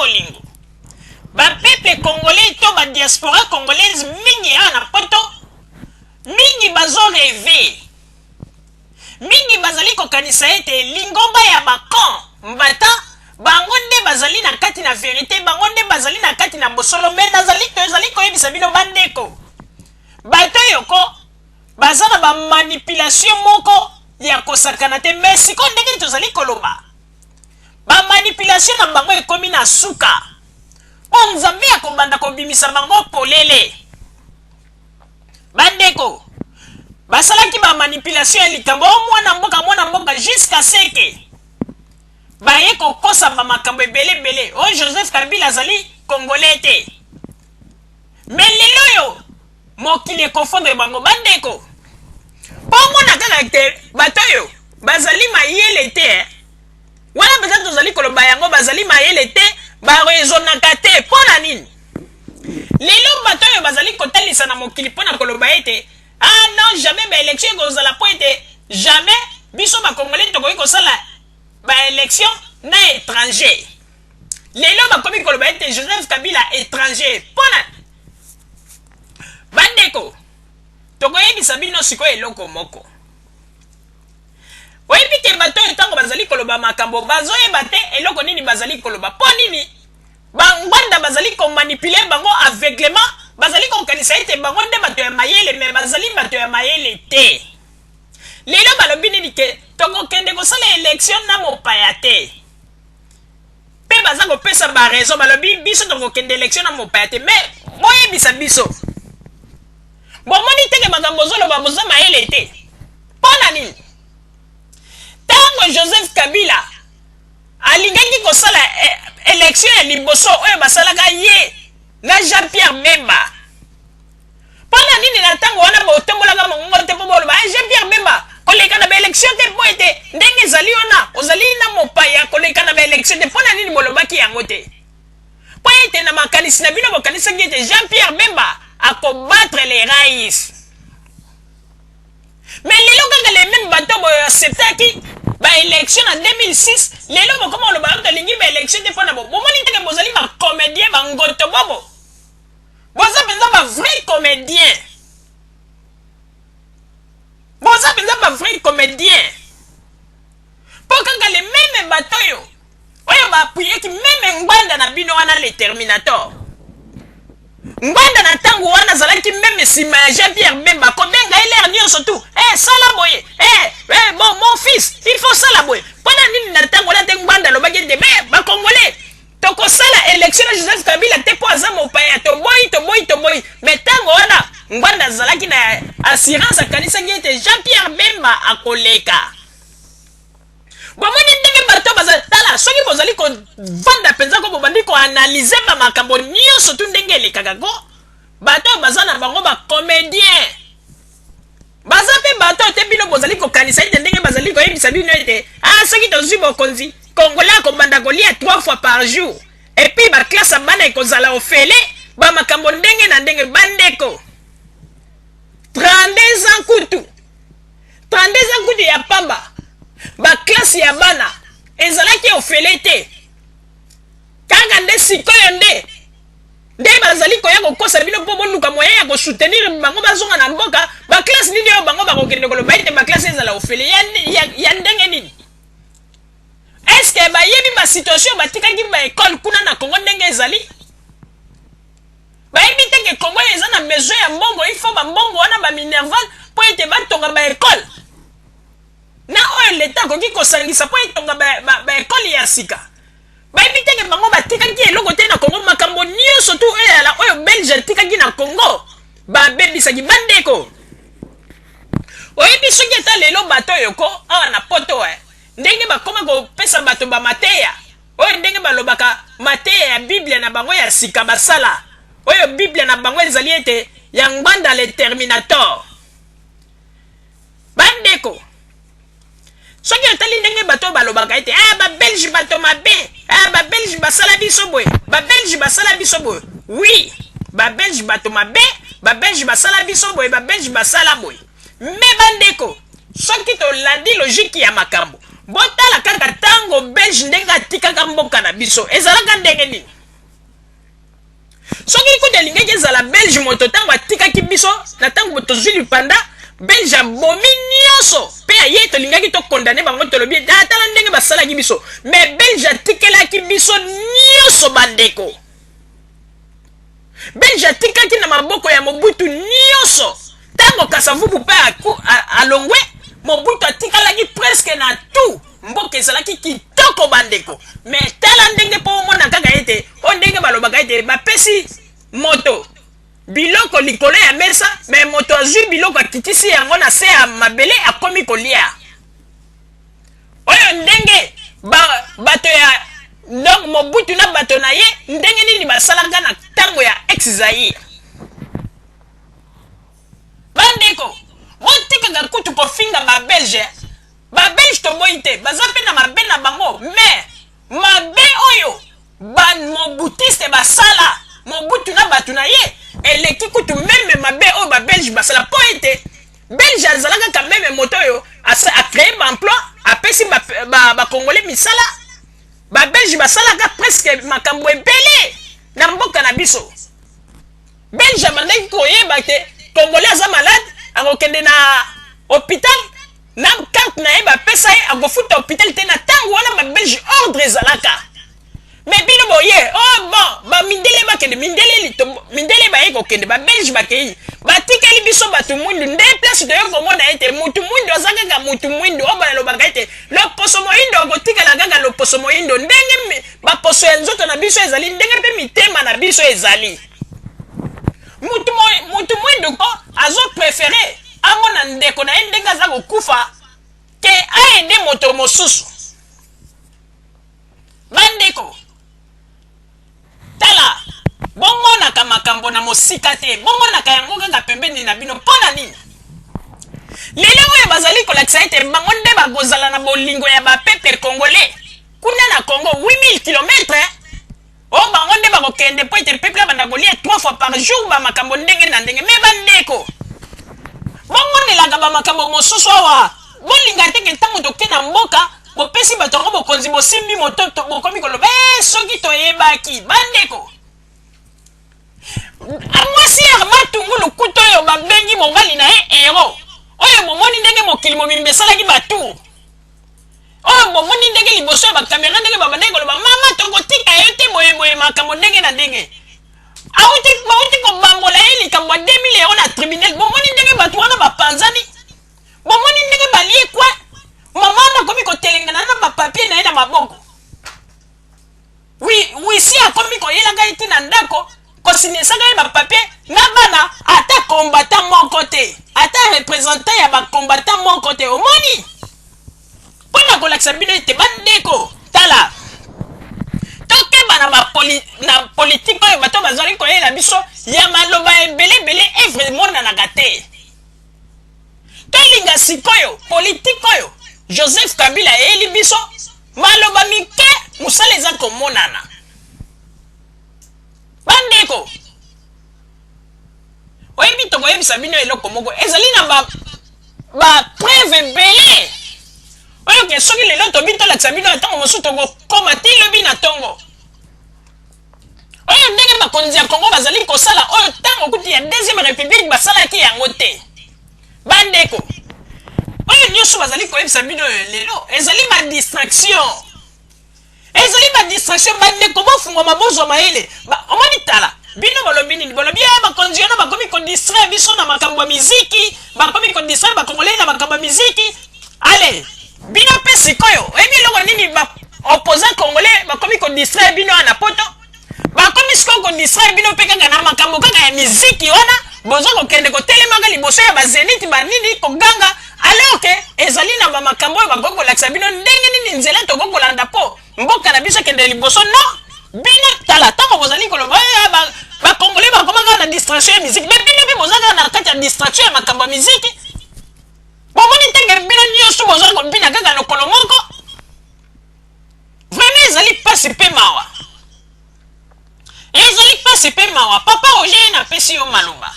bolingo. Ba peuple congolais to ba diaspora congolaise mingi ana poto. Mingi bazo rêver. Mingi bazali kokanisa ete lingomba ya bakon mbata bango nde bazali na kati na vérité, bango nde bazali na kati na bosolo, mais nazali koyebisa bino bandeko. Bato yoko bazana ba manipulation moko ya kosakana te, mais siko ndenge tozali koloba ba manipulation na bango ekomi na suka. O nzambe ya kobanda kobimisa bango polele. Bandeko basalaki ba manipulation ya likambo mwana mboka jusqu'à seke baye kokosa ba makambo ebele. O Joseph Kabila azali congolais te, mais lelo yo mokili ekofondre bango. Bandeko pomona kaka te bato yo bazali mayele te, wana baza tozali koloba yango bazali mayele te, barezonaka te. Mpona nini lelo bato yo bazali kotalisa na mokili mpona koloba ete ah non, jamais ba élection kozala po ete jamais biso ba congolais tokoki kosala ba élection na étranger. Lelo bakomi koloba ete Joseph Kabila étranger. Mpona bandeko tokoyebisa bino sikoyo eloko moko. Oyebi te bato ntango bazali koloba makambo bazoyeba te eloko nini bazali koloba. Po nini bangwanda bazali komanipule bango aveuglement, bazali kokanisa ete bango nde bato ya mayele, me bazali bato ya mayele te. Lelo balobi nini ke tokokende kosala élection na mopaya te, mpe baza kopesa baraison balobi biso tokokende élection na mopaya te. Me boyebisa biso bomoni teke makambo ozoloba boza mayele te. Mpona nini ntango Joseph Kabila alingaki kosala élection ya liboso oyo basalaka ye na Jean-Pierre Bemba? Mpona nini na ntango wana botombolaka mongongo te mpo boloba Jean-Pierre Bemba koleka na baélection te mpo ete ndenge ezali wana ozali na mopaya koleka na baélection te? Mpona nini bolobaki yango te? Mpo ete na makanisi na bino bokanisaki ete Jean-Pierre Bemba akobattre les raïs. Mais lelo kaka les mêmes bato boyo acceptaki ba élection en 2006, lelo bokoma oloba tolingi ba élection te mpona bo bomoni teke bozali ba comédien bangoto bobo, boza penza ba vrai comédien, boza penza ba vrai comédien. Po kaka les mêmes bato oyo ba appuyeki même ngbanda na bino wana le Terminator. Ngbanda na tango wana zalaki même sima ya Jean-Pierre Bemba kobenga ele nyonso tu sala boye bon mon fils il faut sala boye. Pona nini na tango la te ngbanda lo bagende me ba congolais toko sala élection na Joseph Kabila te po aza mopaya to boy mais tango wana ngbanda zalaki na assurance kanisa ngete Jean-Pierre Bemba akoleka. Bomoni ndenge bato baza tala soki bozali ko vanda penza ko bobandi ko analyser ba makambo nyonso tu ndenge elekaka ko bato baza na bango ba comédien, baza pe bato te bino bozali ko kanisa ete ndenge bazali ko yebisa bino ete soki tozwi bokonzi congolais komanda kolia 3 fois par jour et puis ba classe bana ekozala ofele ba makambo ndenge na ndenge. Bandeko 32 ans kutu ya pamba ba classe ya bana ezalaki ofele te kanga nde sikoyo nde bazali koya kokosa bino mpo boluka moyen ya kosoutenir bango bazonga na mboka. Ba classe nini oyo bango bakokende koloba ete ba classe ezala ofele ya ndenge nini? Est-ce que bayebi ba situation batikaki ba école kuna na Congo ndenge ezali? Bayebi teke Congo eza na besoin ya mbongo, il faut ba mbongo wana ba minerval po ete batonga ba école na oyo leta koki kosangisa po etonga ba ekoli ya sika. Bayebi teke bango batikaki eloko te na Congo, makambo nyonso tu eyala oyo Belge atikaki na Congo babebisaki. Bandeko oyebi soki ata lelo bato yoko awa na poto ndenge bakoma kopesa bato bamateya oyo ndenge balobaka mateya ya Bible na bango ya sika basala oyo Bible na bango ezali ete ya ngbanda le Terminator. Bandeko soki otali ndenge bato balobaka ete ba Belge bato mabe, ba Belge basala biso boye, ba Belge basala biso boye. Oui, ba Belge bato mabe, ba Belge basala biso boye, ba Belge basala boye. Me bandeko soki tolandi logique ya makambo botala kaka tango belge ndenge atikaka mboka na biso ezalaka ndenge nini soki kuta elingaki ezala belge moto ntango atikaki biso na ntango tozwi lipanda belge abomi nyonso mpe aye tolingaki tokondane bango tolobi atala ndenge basalaki biso me belge atikelaki biso nyonso bandeko belge atikaki na maboko ya Mobutu nyonso ntango Kasavubu mpe alongwe Mobutu atikalaki presque na tout mboka ezalaki kitoko bandeko me tala ndenge mpo omona kaka ete o ndenge balobaka ete bapesi moto biloko likolo ya mesa me moto azwi biloko akitisi yango na se ya mabele akomi kolia oyo ndenge bato ya donc Mobutu na bato na ye ndenge nini basalaka na ntango ya ex-Zaïre bandeko botikaka kutu kofinga babelge toboyi te baza mpe na mabe na bango me mabe oyo bamobutiste basala Mobutu na bato na ye eleki kutu meme mabe oyo babelge basala mpo ete belge azalaka ka meme moto oyo acreye baemploi apesi bakongole misala babelge basalaka presque makambo ebele na mboka na biso belge abandaki koyeba te congolais aza malade akokende na hôpital na carte na ye bapesa ye akofuta hôpital te na ntango wana babelge ordre ezalaka me bino boye oh bon bamindele bakende mindele baye kokende babelge bakei batikeli biso bato mwindu nde place toyo komona ete mutu mwindu aza kaka mutu mwindu oyo balobaka ete loposo moyindo akotikala kaka loposo moyindo ndenge baposo ya nzoto na biso ezali ndenge mpe mitema na biso ezali mutu mwindu ko azoprefere amona ndeko na ye ndenge aza kokufa ke aende moto mosusu bandeko tala bomonaka makambo na mosika te bomonaka yango kaka pembeni na bino mpo na nini lelo oyo bazali kolakisa ete bango nde bakozala na bolingo ya bapeuple congolais kuna na Congo 8000 km o bango nde bakokende po ete peuple banda kolia 3 fois par jour bamakambo ndenge na ndenge me bandeko bomonelaka bamakambo mosusu awa bolinga teke ntango toke na mboka bopesi bato yango bokonzi bosimbi moto bokomi koloba soki toyebaki bandeko amwasi armatungu lukuta oyo babengi mobali na ye ero oyo bomoni ndenge mokili mobimba esalaki batour oyo bomoni ndenge liboso ya bakamera ndenge babandaki koloba mama tokotika yo te boyeboye makambo ndenge na ndenge bauti kobambola ye likambo ya 2000 euro na tribunal bomoni ndenge bato wana bapanzani bomoni ndenge balie kwa mama nakomi kotelengana na bapapie na ye na maboko wisi akomi koyelaka ye te na ndako kosinesaka ye bapapie na bana ata combattant moko te ata représentant ya bacombattant moko te omoni mpo na kolakisa bino ete bandeko tala tokeba na politike oyo bato bazali koyela biso ya maloba ebelebele evre emonanaka te tolinga sikoyo politike oyo Joseph Kabila eyeli biso maloba mike mosala eza komonana bandeko oyebi tokoyebisa bino eloko moko ezali na bapreuve ebele oyo ke soki lelo tobi tolakisa bino ntango mosusu tokokoma ti lobi na ntongo oyo ndenge bakonzi ya Congo bazali kosala oyo ntango kuti ya deuxième république basalaki yango te bandeko oyo nyonso bazali koyebisa bino lelo ezali badistraction bandeko bofungwama bozwama ele omoni tala bino bolobi nini bolobi bakonzi wana bakomi kodistraire biso na makambo ya miziki bakomi kodistraire bakongolei na makambo ya miziki ale bino mpe sikoyo oyebi eloko nini baopposant congolais bakomi kodistraire bino wana poto bakomi sikoyo kodistraire bino mpe kaka na makambo kaka ya miziki wana boza kokende kotelemaka liboso ya bazeniti banini koganga alors ke ezali na bamakambo oyo bakoki kolakisa bino ndenge nini nzela tokoki kolanda mpo mboka na biso ekende liboso no bino tala ntango bozali koloba bakongolais bakomaka na distraction ya miziki me bino mpe bozaka na kati ya distraction ya makambo ya miziki bomoni ndenge bino nyonso boza kobina kaka lokolo moko vraiment ezali pasi mpe mawa papa Roger napesi yo maloba